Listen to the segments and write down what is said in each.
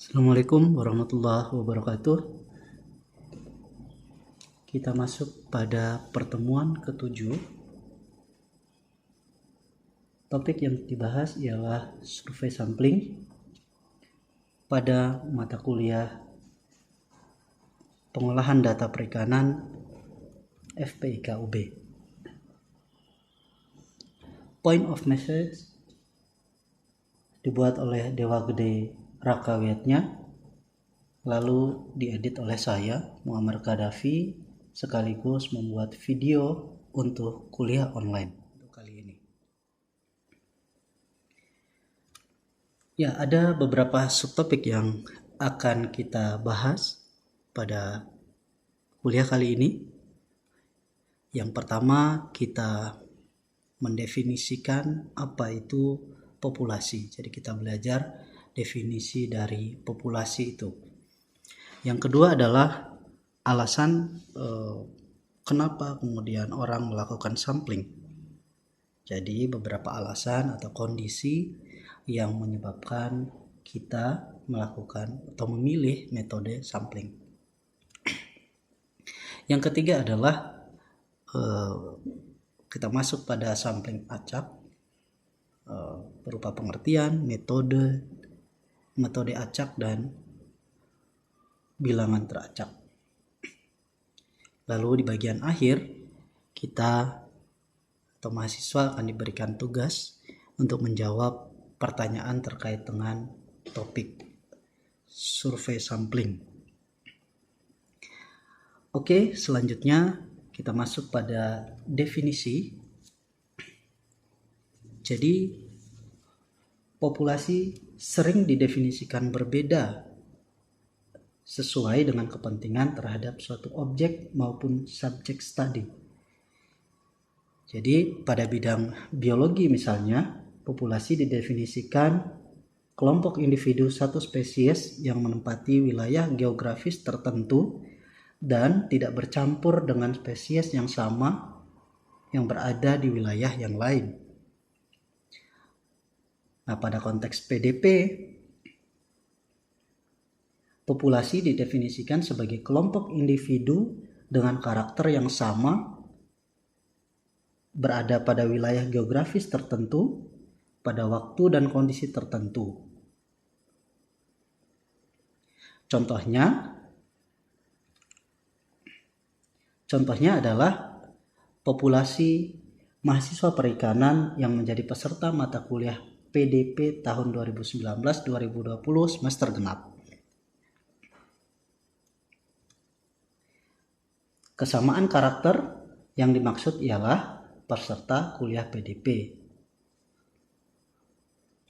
Assalamualaikum warahmatullahi wabarakatuh. Kita masuk pada pertemuan ke-7. Topik yang dibahas ialah survei sampling pada mata kuliah pengolahan data perikanan FPIK UB. Point of message dibuat oleh Dewa Gede Rakawiatnya, lalu diedit oleh saya, Muammar Qaddafi, sekaligus membuat video untuk kuliah online untuk kali ini. Ya, ada beberapa subtopik yang akan kita bahas pada kuliah kali ini. Yang pertama, kita mendefinisikan apa itu populasi. Jadi kita belajar definisi dari populasi itu. Yang kedua adalah alasan kenapa kemudian orang melakukan sampling. Jadi beberapa alasan atau kondisi yang menyebabkan kita melakukan atau memilih metode sampling. Yang ketiga adalah kita masuk pada sampling acak berupa pengertian, metode acak dan bilangan teracak. Lalu di bagian akhir kita atau mahasiswa akan diberikan tugas untuk menjawab pertanyaan terkait dengan topik survei sampling. Oke, selanjutnya kita masuk pada definisi. Jadi populasi sering didefinisikan berbeda sesuai dengan kepentingan terhadap suatu objek maupun subjek studi. Jadi pada bidang biologi misalnya, populasi didefinisikan kelompok individu satu spesies yang menempati wilayah geografis tertentu dan tidak bercampur dengan spesies yang sama yang berada di wilayah yang lain. Nah, pada konteks PDP, populasi didefinisikan sebagai kelompok individu dengan karakter yang sama, berada pada wilayah geografis tertentu, pada waktu dan kondisi tertentu. Contohnya adalah populasi mahasiswa perikanan yang menjadi peserta mata kuliah PDP tahun 2019-2020 semester genap. Kesamaan karakter yang dimaksud ialah peserta kuliah PDP.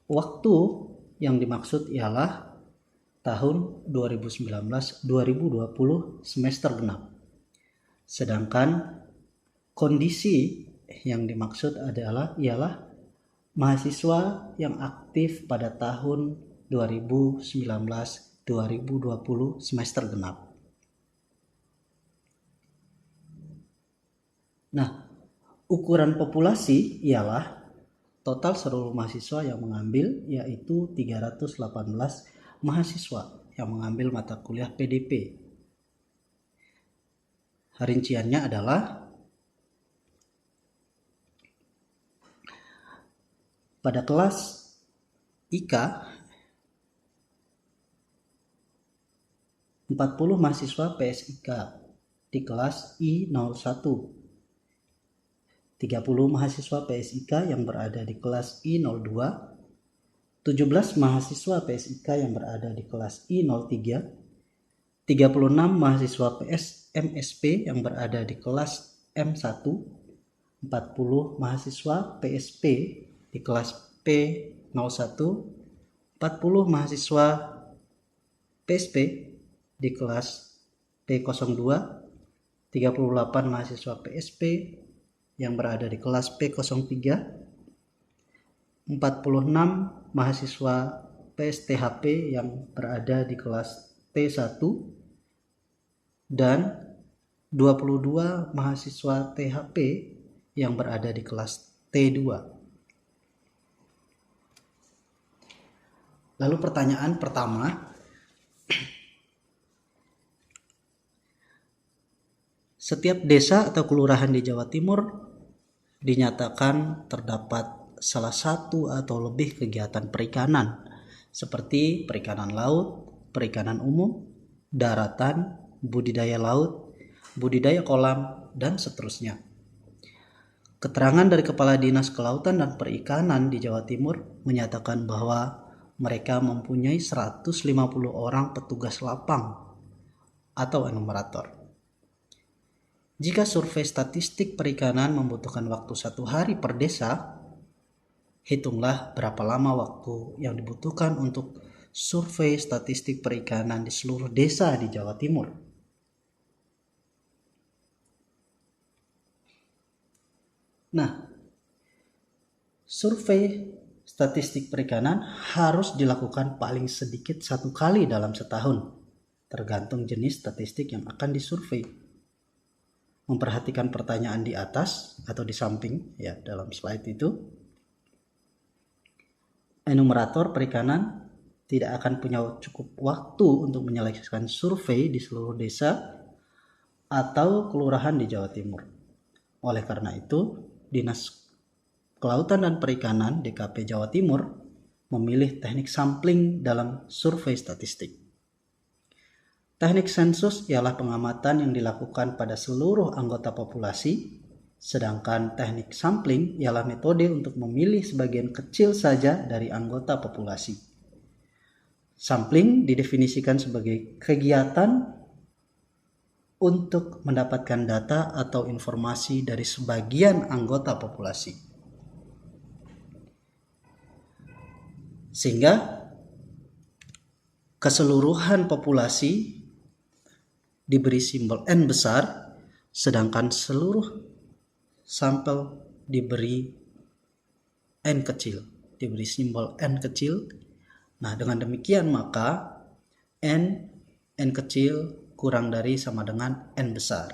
Waktu yang dimaksud ialah tahun 2019-2020 semester genap. Sedangkan kondisi yang dimaksud ialah mahasiswa yang aktif pada tahun 2019-2020 semester genap. Nah, ukuran populasi ialah total seluruh mahasiswa yang mengambil, yaitu 318 mahasiswa yang mengambil mata kuliah PDP. Rinciannya adalah pada kelas IK 40 mahasiswa PSIK di kelas I01, 30 mahasiswa PSIK yang berada di kelas I02, 17 mahasiswa PSIK yang berada di kelas I03, 36 mahasiswa MSP yang berada di kelas M1, 40 mahasiswa PSP di kelas P01, 40 mahasiswa PSP di kelas P02, 38 mahasiswa PSP yang berada di kelas P03, 46 mahasiswa PSTHP yang berada di kelas T1, dan 22 mahasiswa THP yang berada di kelas T2. Lalu pertanyaan pertama, Setiap desa atau kelurahan di Jawa Timur dinyatakan terdapat salah satu atau lebih kegiatan perikanan seperti perikanan laut, perikanan umum, daratan, budidaya laut, budidaya kolam, dan seterusnya. Keterangan dari Kepala Dinas Kelautan dan Perikanan di Jawa Timur menyatakan bahwa mereka mempunyai 150 orang petugas lapang atau enumerator. Jika survei statistik perikanan membutuhkan waktu 1 hari per desa, hitunglah berapa lama waktu yang dibutuhkan untuk survei statistik perikanan di seluruh desa di Jawa Timur. Nah, survei statistik perikanan harus dilakukan paling sedikit 1 kali dalam setahun, tergantung jenis statistik yang akan disurvei. Memperhatikan pertanyaan di atas atau di samping ya dalam slide itu, enumerator perikanan tidak akan punya cukup waktu untuk menyelesaikan survei di seluruh desa atau kelurahan di Jawa Timur. Oleh karena itu, Dinas Kelautan dan Perikanan DKP Jawa Timur memilih teknik sampling dalam survei statistik. Teknik sensus ialah pengamatan yang dilakukan pada seluruh anggota populasi, sedangkan teknik sampling ialah metode untuk memilih sebagian kecil saja dari anggota populasi. Sampling didefinisikan sebagai kegiatan untuk mendapatkan data atau informasi dari sebagian anggota populasi. Sehingga keseluruhan populasi diberi simbol N besar, sedangkan seluruh sampel diberi N kecil, diberi simbol N kecil. Nah, dengan demikian maka N kecil kurang dari sama dengan N besar.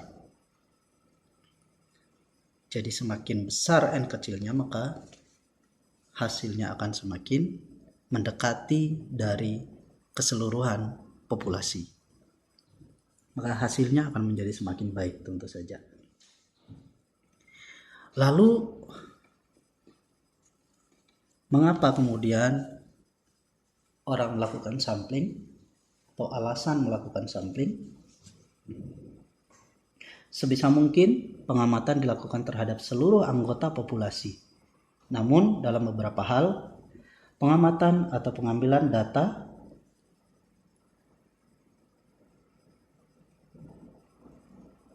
Jadi semakin besar N kecilnya maka hasilnya akan semakin mendekati dari keseluruhan populasi. Maka hasilnya akan menjadi semakin baik tentu saja. Lalu mengapa kemudian orang melakukan sampling atau alasan melakukan sampling? Sebisa mungkin pengamatan dilakukan terhadap seluruh anggota populasi. Namun dalam beberapa hal, pengamatan atau pengambilan data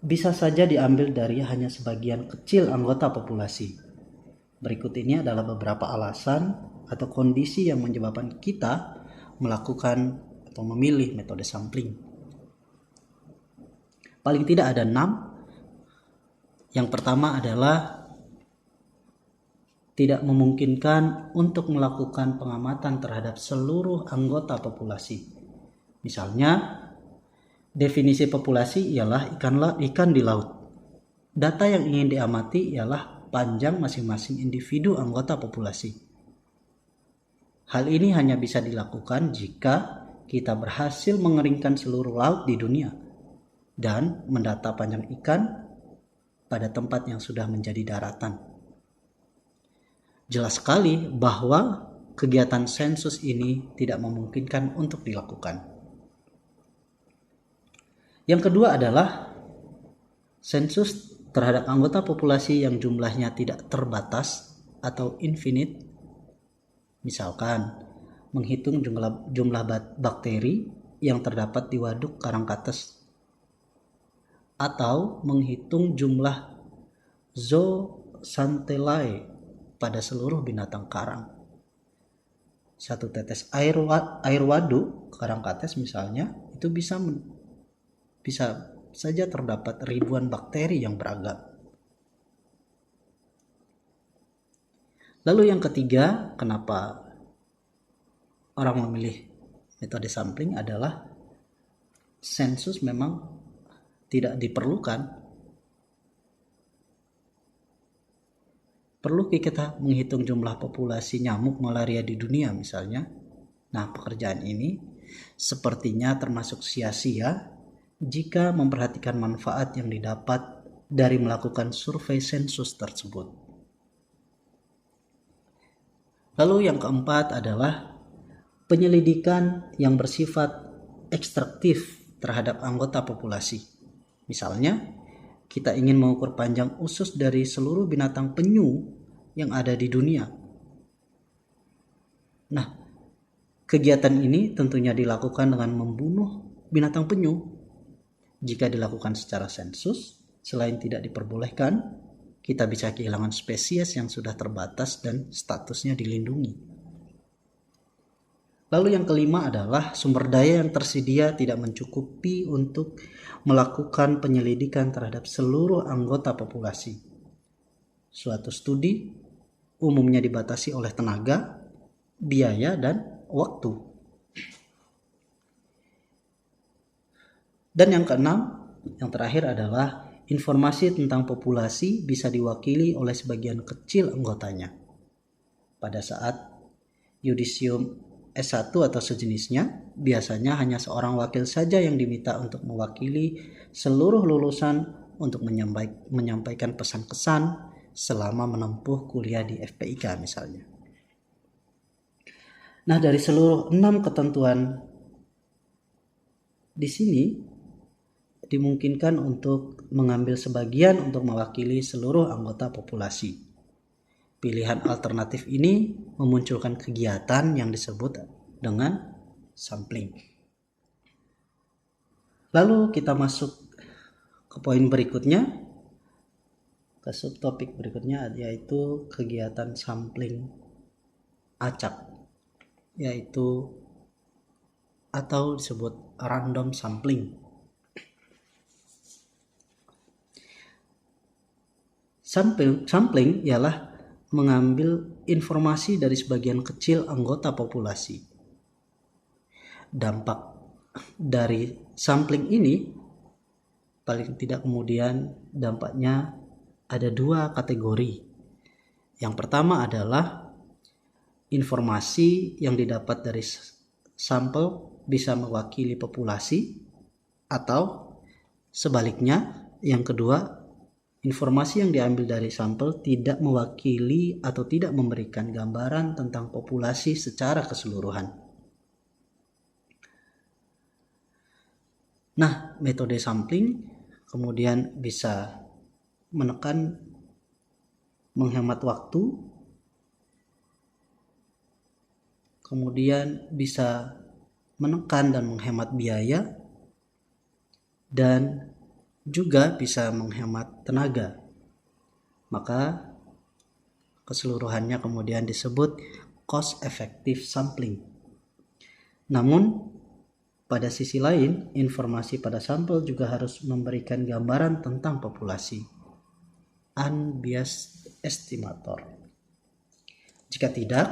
bisa saja diambil dari hanya sebagian kecil anggota populasi. Berikut ini adalah beberapa alasan atau kondisi yang menyebabkan kita melakukan atau memilih metode sampling. Paling tidak ada 6. Yang pertama adalah tidak memungkinkan untuk melakukan pengamatan terhadap seluruh anggota populasi. Misalnya, definisi populasi ialah ikan di laut. Data yang ingin diamati ialah panjang masing-masing individu anggota populasi. Hal ini hanya bisa dilakukan jika kita berhasil mengeringkan seluruh laut di dunia dan mendata panjang ikan pada tempat yang sudah menjadi daratan. Jelas sekali bahwa kegiatan sensus ini tidak memungkinkan untuk dilakukan. Yang kedua adalah sensus terhadap anggota populasi yang jumlahnya tidak terbatas atau infinite. Misalkan menghitung jumlah bakteri yang terdapat di waduk Karangkates atau menghitung jumlah zooxanthellae pada seluruh binatang karang. Satu tetes air waduk Karangkates misalnya itu bisa saja terdapat ribuan bakteri yang beragam. Lalu yang ketiga, kenapa orang memilih metode sampling adalah sensus memang tidak diperlukan. Perlu kita menghitung jumlah populasi nyamuk malaria di dunia misalnya. Nah, pekerjaan ini sepertinya termasuk sia-sia jika memperhatikan manfaat yang didapat dari melakukan survei sensus tersebut. Lalu yang keempat adalah penyelidikan yang bersifat ekstraktif terhadap anggota populasi. Misalnya, kita ingin mengukur panjang usus dari seluruh binatang penyu yang ada di dunia. Nah, kegiatan ini tentunya dilakukan dengan membunuh binatang penyu. Jika dilakukan secara sensus, selain tidak diperbolehkan, kita bisa kehilangan spesies yang sudah terbatas dan statusnya dilindungi. Lalu yang kelima adalah sumber daya yang tersedia tidak mencukupi untuk melakukan penyelidikan terhadap seluruh anggota populasi. Suatu studi umumnya dibatasi oleh tenaga, biaya, dan waktu. Dan yang keenam, yang terakhir adalah informasi tentang populasi bisa diwakili oleh sebagian kecil anggotanya. Pada saat yudisium S1 atau sejenisnya, biasanya hanya seorang wakil saja yang diminta untuk mewakili seluruh lulusan untuk menyampaikan pesan-kesan selama menempuh kuliah di FPIK misalnya. Nah, dari seluruh 6 ketentuan di sini dimungkinkan untuk mengambil sebagian untuk mewakili seluruh anggota populasi. Pilihan alternatif ini memunculkan kegiatan yang disebut dengan sampling. Lalu kita masuk ke poin berikutnya, ke subtopik berikutnya, yaitu kegiatan sampling acak, yaitu atau disebut random sampling. Sampling ialah mengambil informasi dari sebagian kecil anggota populasi. Dampak dari sampling ini paling tidak kemudian dampaknya ada 2 kategori. Yang pertama adalah informasi yang didapat dari sampel bisa mewakili populasi, atau sebaliknya, yang kedua, informasi yang diambil dari sampel tidak mewakili atau tidak memberikan gambaran tentang populasi secara keseluruhan. Nah, metode sampling kemudian bisa menghemat waktu, kemudian bisa menekan dan menghemat biaya, dan juga bisa menghemat tenaga. Maka keseluruhannya kemudian disebut cost effective sampling. Namun pada sisi lain, informasi pada sampel juga harus memberikan gambaran tentang populasi, unbiased estimator. Jika tidak,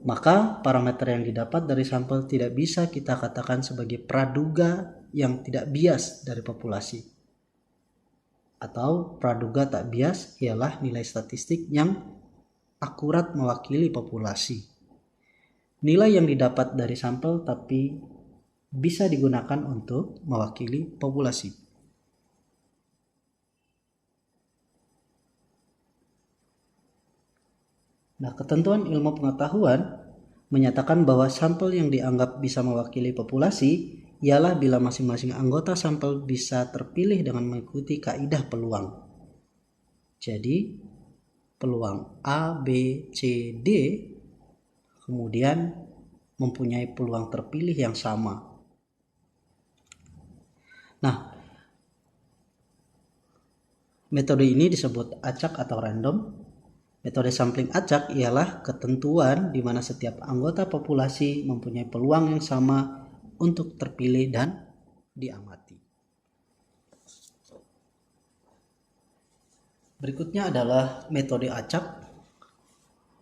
maka parameter yang didapat dari sampel tidak bisa kita katakan sebagai praduga yang tidak bias dari populasi. Atau praduga tak bias ialah nilai statistik yang akurat mewakili populasi. Nilai yang didapat dari sampel tapi bisa digunakan untuk mewakili populasi. Nah, ketentuan ilmu pengetahuan menyatakan bahwa sampel yang dianggap bisa mewakili populasi ialah bila masing-masing anggota sampel bisa terpilih dengan mengikuti kaidah peluang. Jadi, peluang A, B, C, D kemudian mempunyai peluang terpilih yang sama. Nah, metode ini disebut acak atau random. Metode sampling acak ialah ketentuan di mana setiap anggota populasi mempunyai peluang yang sama untuk terpilih dan diamati. Berikutnya adalah metode acak.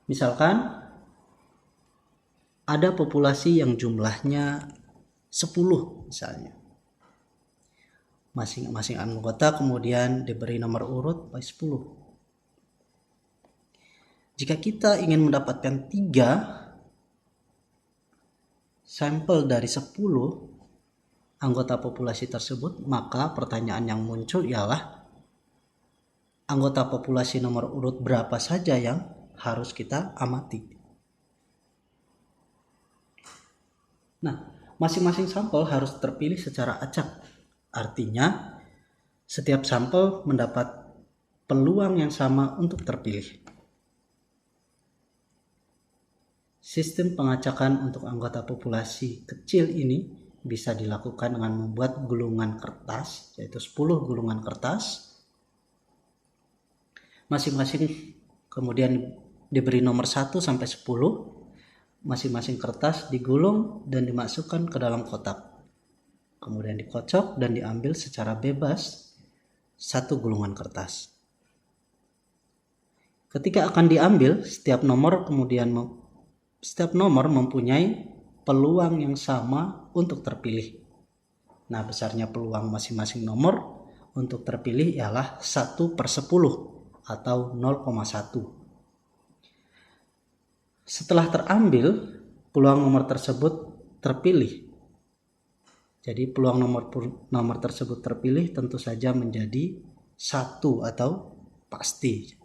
Misalkan ada populasi yang jumlahnya 10 misalnya. Masing-masing anggota kemudian diberi nomor urut by 10. Jika kita ingin mendapatkan 3 sampel dari 10, anggota populasi tersebut, maka pertanyaan yang muncul ialah anggota populasi nomor urut berapa saja yang harus kita amati. Nah, masing-masing sampel harus terpilih secara acak. Artinya, setiap sampel mendapat peluang yang sama untuk terpilih. Sistem pengacakan untuk anggota populasi kecil ini bisa dilakukan dengan membuat gulungan kertas, yaitu 10 gulungan kertas. Masing-masing kemudian diberi nomor 1 sampai 10. Masing-masing kertas digulung dan dimasukkan ke dalam kotak. Kemudian dikocok dan diambil secara bebas 1 gulungan kertas. Ketika akan diambil, setiap nomor mempunyai peluang yang sama untuk terpilih. Nah, besarnya peluang masing-masing nomor untuk terpilih ialah 1/10 atau 0,1. Setelah terambil, peluang nomor tersebut terpilih. Jadi peluang nomor tersebut terpilih tentu saja menjadi 1 atau pasti.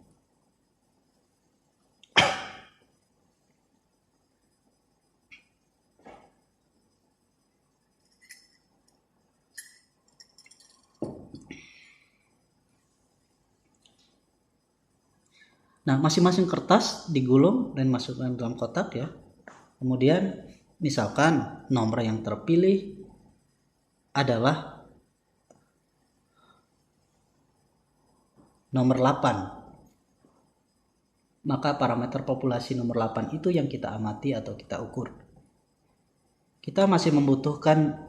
Nah, masing-masing kertas digulung dan masukkan dalam kotak ya. Kemudian misalkan nomor yang terpilih adalah nomor 8. Maka parameter populasi nomor 8 itu yang kita amati atau kita ukur. Kita masih membutuhkan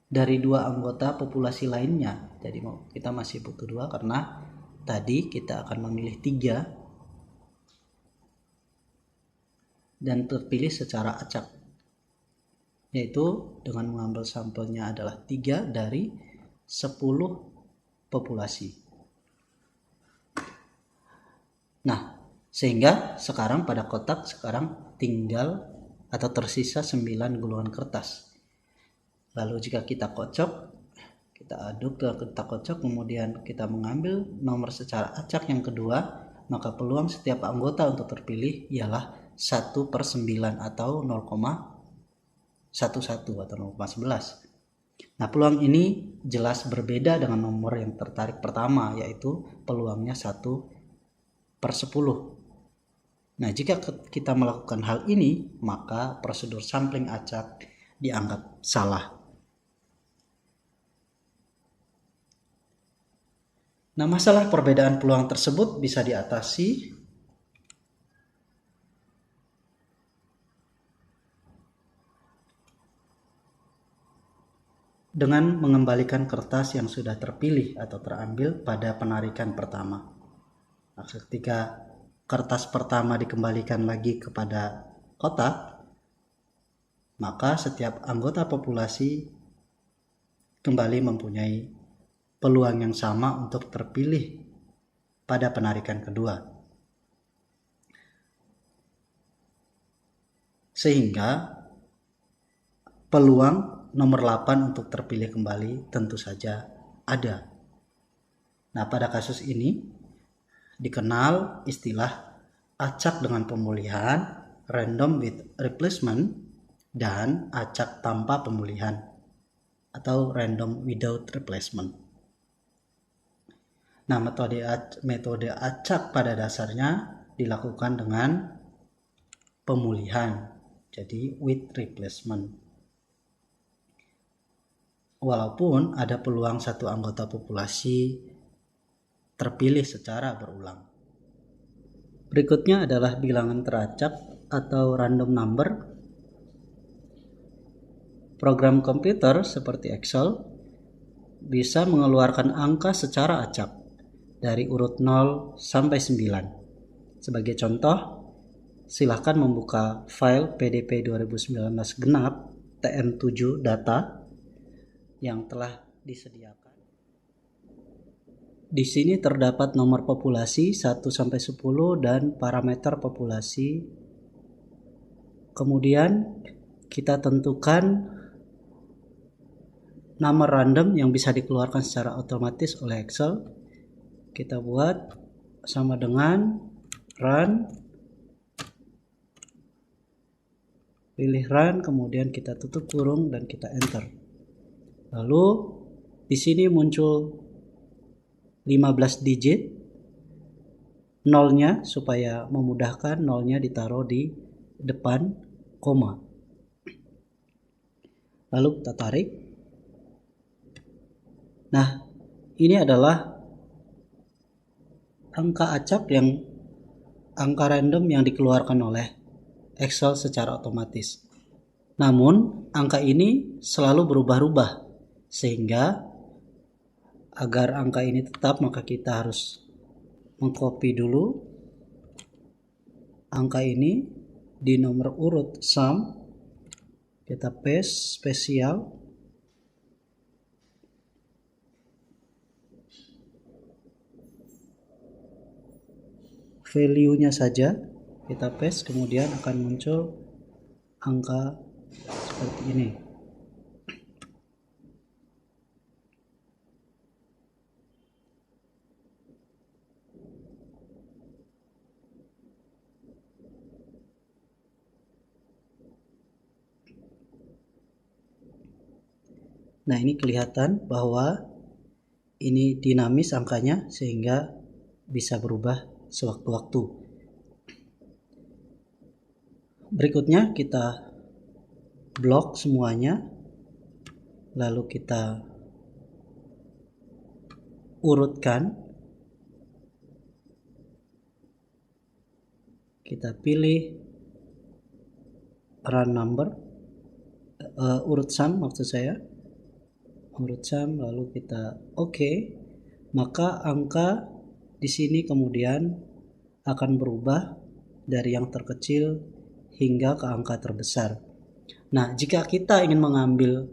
dari 2 anggota populasi lainnya. Jadi kita masih butuh 2 karena tadi kita akan memilih 3 dan terpilih secara acak, yaitu dengan mengambil sampelnya adalah 3 dari 10 populasi. Nah, sehingga sekarang pada kotak sekarang tinggal atau tersisa 9 gulungan kertas. Lalu jika kita kocok, kita aduk, kita kocok, kemudian kita mengambil nomor secara acak yang kedua, maka peluang setiap anggota untuk terpilih ialah 1/9 atau 0,11 atau 0,11. Nah, peluang ini jelas berbeda dengan nomor yang tertarik pertama, yaitu peluangnya 1/10. Nah, jika kita melakukan hal ini, maka prosedur sampling acak dianggap salah. Nah, masalah perbedaan peluang tersebut bisa diatasi dengan mengembalikan kertas yang sudah terpilih atau terambil pada penarikan pertama. Nah, ketika kertas pertama dikembalikan lagi kepada kotak, maka setiap anggota populasi kembali mempunyai peluang yang sama untuk terpilih pada penarikan kedua. Sehingga peluang nomor 8 untuk terpilih kembali tentu saja ada. Nah, pada kasus ini dikenal istilah acak dengan pemulihan, random with replacement, dan acak tanpa pemulihan atau random without replacement. Nah, metode acak pada dasarnya dilakukan dengan pemulihan, jadi with replacement. Walaupun ada peluang satu anggota populasi terpilih secara berulang. Berikutnya adalah bilangan teracak atau random number. Program komputer seperti Excel bisa mengeluarkan angka secara acak dari urut 0 sampai 9. Sebagai contoh, silahkan membuka file PDP 2019 genap TM7 data yang telah disediakan. Di sini terdapat nomor populasi 1 sampai 10 dan parameter populasi. Kemudian kita tentukan number random yang bisa dikeluarkan secara otomatis oleh Excel. Kita buat sama dengan run, pilih run, kemudian kita tutup kurung dan kita enter. Lalu di sini muncul 15 digit, nolnya supaya memudahkan, nolnya ditaruh di depan koma. Lalu kita tarik. Nah, ini adalah angka acak angka random yang dikeluarkan oleh Excel secara otomatis. Namun, angka ini selalu berubah-ubah, sehingga agar angka ini tetap maka kita harus mengcopy dulu angka ini di nomor urut sum, kita paste spesial, value-nya saja kita paste, kemudian akan muncul angka seperti ini. Nah, ini kelihatan bahwa ini dinamis angkanya sehingga bisa berubah sewaktu-waktu. Berikutnya kita blok semuanya, lalu kita urutkan, kita pilih run number, urut sum maksud saya, urut sum, lalu kita oke, maka angka di sini kemudian akan berubah dari yang terkecil hingga ke angka terbesar. Nah, jika kita ingin mengambil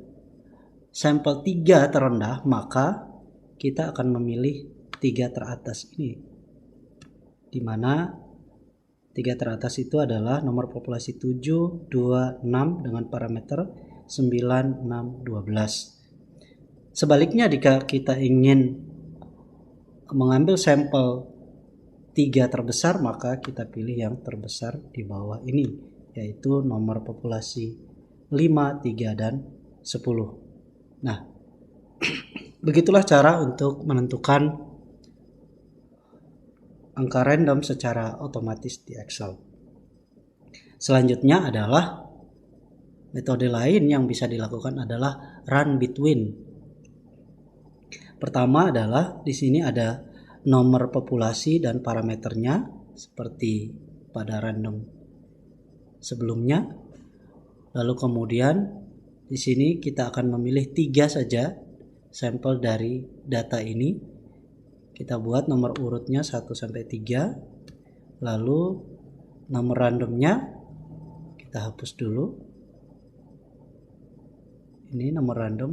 sampel 3 terendah, maka kita akan memilih 3 teratas ini, di mana 3 teratas itu adalah nomor populasi 7, 2, 6 dengan parameter 9, 6, 12. Sebaliknya, jika kita ingin mengambil sampel 3 terbesar, maka kita pilih yang terbesar di bawah ini, yaitu nomor populasi 5, 3, dan 10. Nah, begitulah cara untuk menentukan angka random secara otomatis di Excel. Selanjutnya adalah metode lain yang bisa dilakukan adalah run between. Pertama adalah di sini ada nomor populasi dan parameternya seperti pada random sebelumnya. Lalu kemudian di sini kita akan memilih 3 saja sampel dari data ini. Kita buat nomor urutnya 1 sampai 3. Lalu nomor randomnya kita hapus dulu. Ini nomor random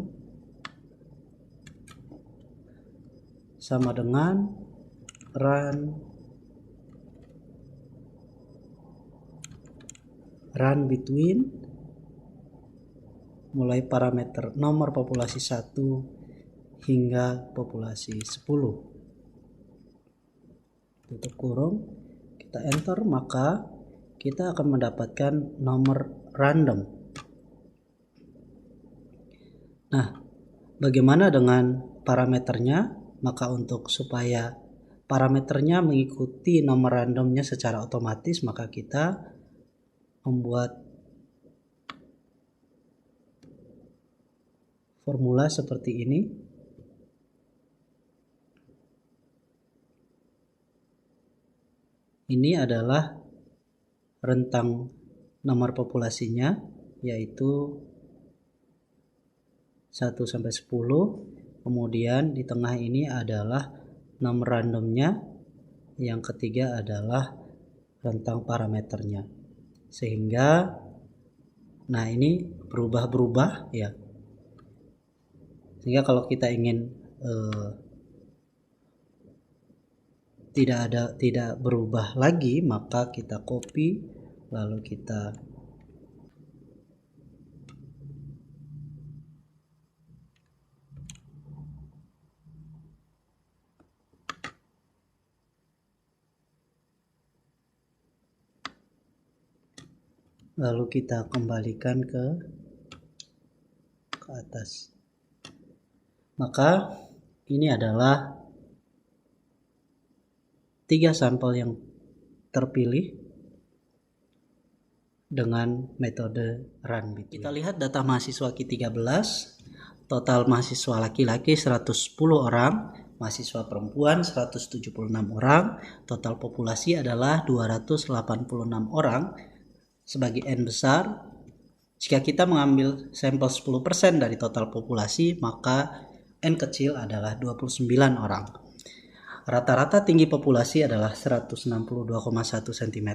sama dengan run between, mulai parameter nomor populasi 1 hingga populasi 10. Tutup kurung, kita enter, maka kita akan mendapatkan nomor random. Nah, bagaimana dengan parameternya? Maka untuk supaya parameternya mengikuti nomor randomnya secara otomatis, maka kita membuat formula seperti ini. Ini adalah rentang nomor populasinya, yaitu 1 sampai 10. Kemudian di tengah ini adalah nomor randomnya, yang ketiga adalah rentang parameternya. Sehingga nah ini berubah-berubah ya. Sehingga kalau kita ingin tidak berubah lagi, maka kita copy lalu kita lalu kita kembalikan ke atas. Maka ini adalah 3 sampel yang terpilih dengan metode run between. Kita lihat data mahasiswa Q13, total mahasiswa laki-laki 110 orang, mahasiswa perempuan 176 orang, total populasi adalah 286 orang. Sebagai N besar, jika kita mengambil sampel 10% dari total populasi, maka N kecil adalah 29 orang. Rata-rata tinggi populasi adalah 162,1 cm.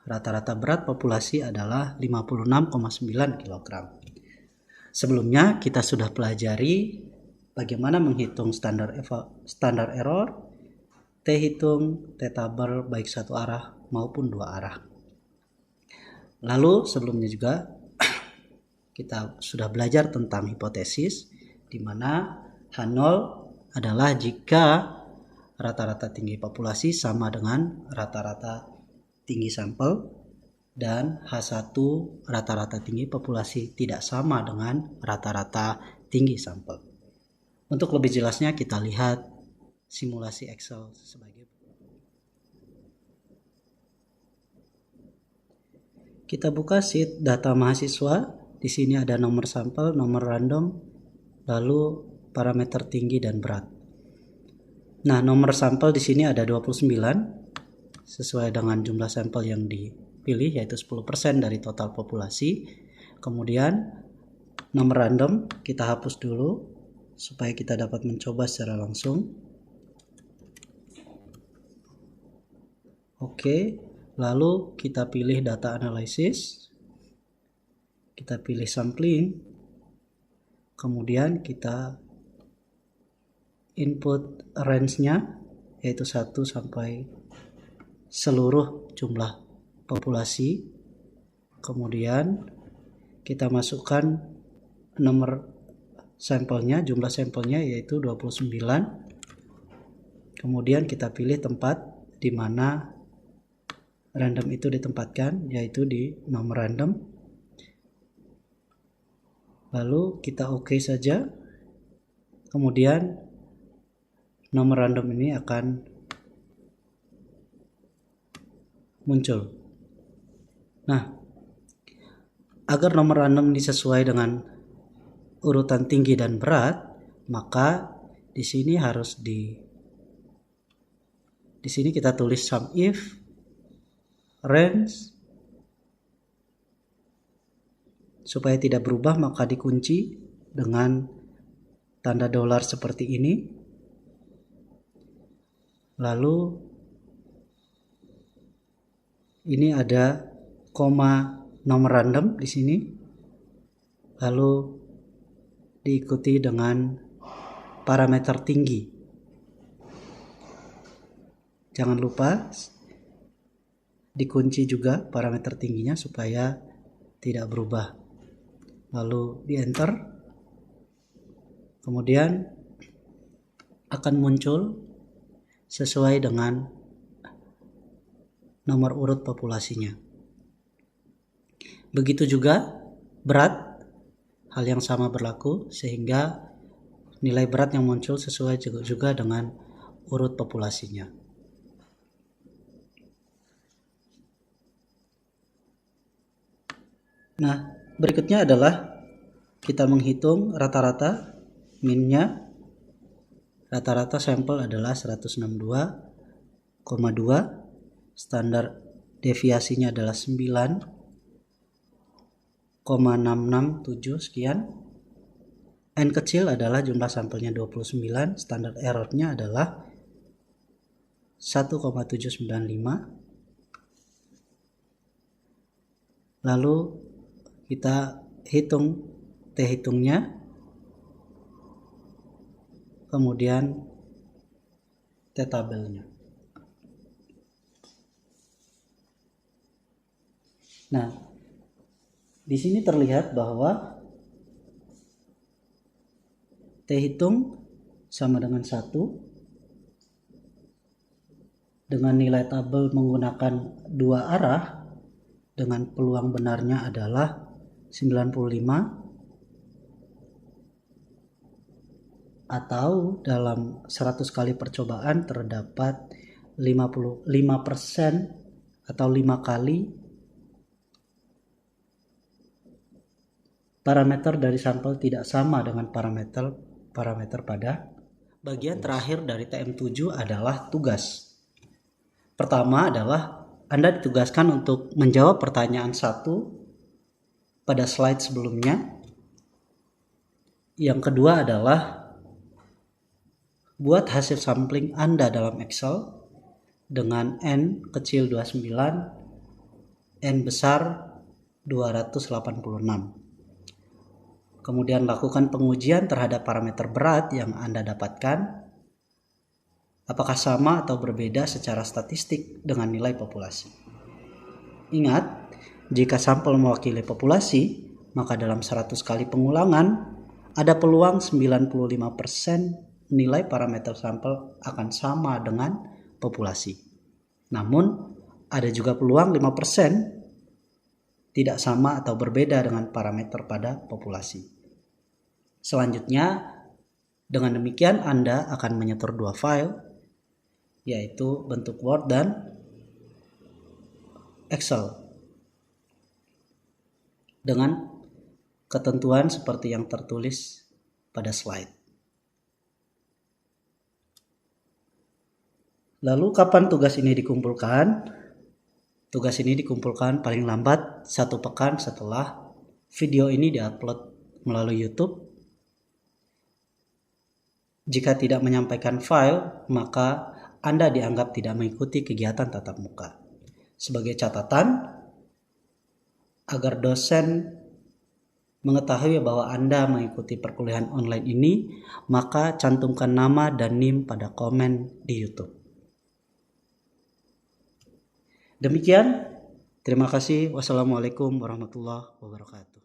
Rata-rata berat populasi adalah 56,9 kg. Sebelumnya kita sudah pelajari bagaimana menghitung standar error, T-hitung, T-tabel baik satu arah maupun dua arah. Lalu sebelumnya juga kita sudah belajar tentang hipotesis, di mana H0 adalah jika rata-rata tinggi populasi sama dengan rata-rata tinggi sampel, dan H1 rata-rata tinggi populasi tidak sama dengan rata-rata tinggi sampel. Untuk lebih jelasnya kita lihat simulasi Excel sebagai kita buka sheet data mahasiswa. Di sini ada nomor sampel, nomor random, lalu parameter tinggi dan berat. Nah, nomor sampel di sini ada 29 sesuai dengan jumlah sampel yang dipilih, yaitu 10% dari total populasi. Kemudian nomor random kita hapus dulu supaya kita dapat mencoba secara langsung. Oke, lalu kita pilih data analysis, kita pilih sampling, kemudian kita input range-nya yaitu 1 sampai seluruh jumlah populasi. Kemudian kita masukkan nomor sampelnya, jumlah sampelnya yaitu 29. Kemudian kita pilih tempat di mana random itu ditempatkan, yaitu di nomor random. Lalu kita OK saja. Kemudian nomor random ini akan muncul. Nah, agar nomor random ini sesuai dengan urutan tinggi dan berat, maka di sini harus di sini kita tulis sum if range, supaya tidak berubah maka dikunci dengan tanda dolar seperti ini. Lalu ini ada koma nomor random di sini, lalu diikuti dengan parameter tinggi. Jangan lupa dikunci juga parameter tingginya supaya tidak berubah. Lalu di enter, kemudian akan muncul sesuai dengan nomor urut populasinya. Begitu juga berat, hal yang sama berlaku, sehingga nilai berat yang muncul sesuai juga dengan urut populasinya. Nah, berikutnya adalah kita menghitung rata-rata minnya. Rata-rata sampel adalah 162,2. Standar deviasinya adalah 9,667 sekian. N kecil adalah jumlah sampelnya 29, standar errornya adalah 1,795. Lalu kita hitung T-hitungnya, kemudian T-tabelnya. Nah, di sini terlihat bahwa T-hitung sama dengan 1 dengan nilai tabel menggunakan 2 arah, dengan peluang benarnya adalah 95, atau dalam 100 kali percobaan terdapat 55% atau 5 kali parameter dari sampel tidak sama dengan parameter pada bagian terakhir dari TM7 adalah tugas. Pertama adalah Anda ditugaskan untuk menjawab pertanyaan 1 pada slide sebelumnya. Yang kedua adalah buat hasil sampling Anda dalam Excel dengan N kecil 29, N besar 286. Kemudian lakukan pengujian terhadap parameter berat yang Anda dapatkan. Apakah sama atau berbeda secara statistik dengan nilai populasi. Ingat, jika sampel mewakili populasi, maka dalam 100 kali pengulangan ada peluang 95% nilai parameter sampel akan sama dengan populasi. Namun, ada juga peluang 5% tidak sama atau berbeda dengan parameter pada populasi. Selanjutnya, dengan demikian Anda akan menyetor 2 file, yaitu bentuk Word dan Excel, dengan ketentuan seperti yang tertulis pada slide. Lalu kapan tugas ini dikumpulkan? Tugas ini dikumpulkan paling lambat 1 pekan setelah video ini diupload melalui YouTube. Jika tidak menyampaikan file, maka Anda dianggap tidak mengikuti kegiatan tatap muka. Sebagai catatan, agar dosen mengetahui bahwa Anda mengikuti perkuliahan online ini, maka cantumkan nama dan NIM pada komen di YouTube. Demikian, terima kasih. Wassalamualaikum warahmatullahi wabarakatuh.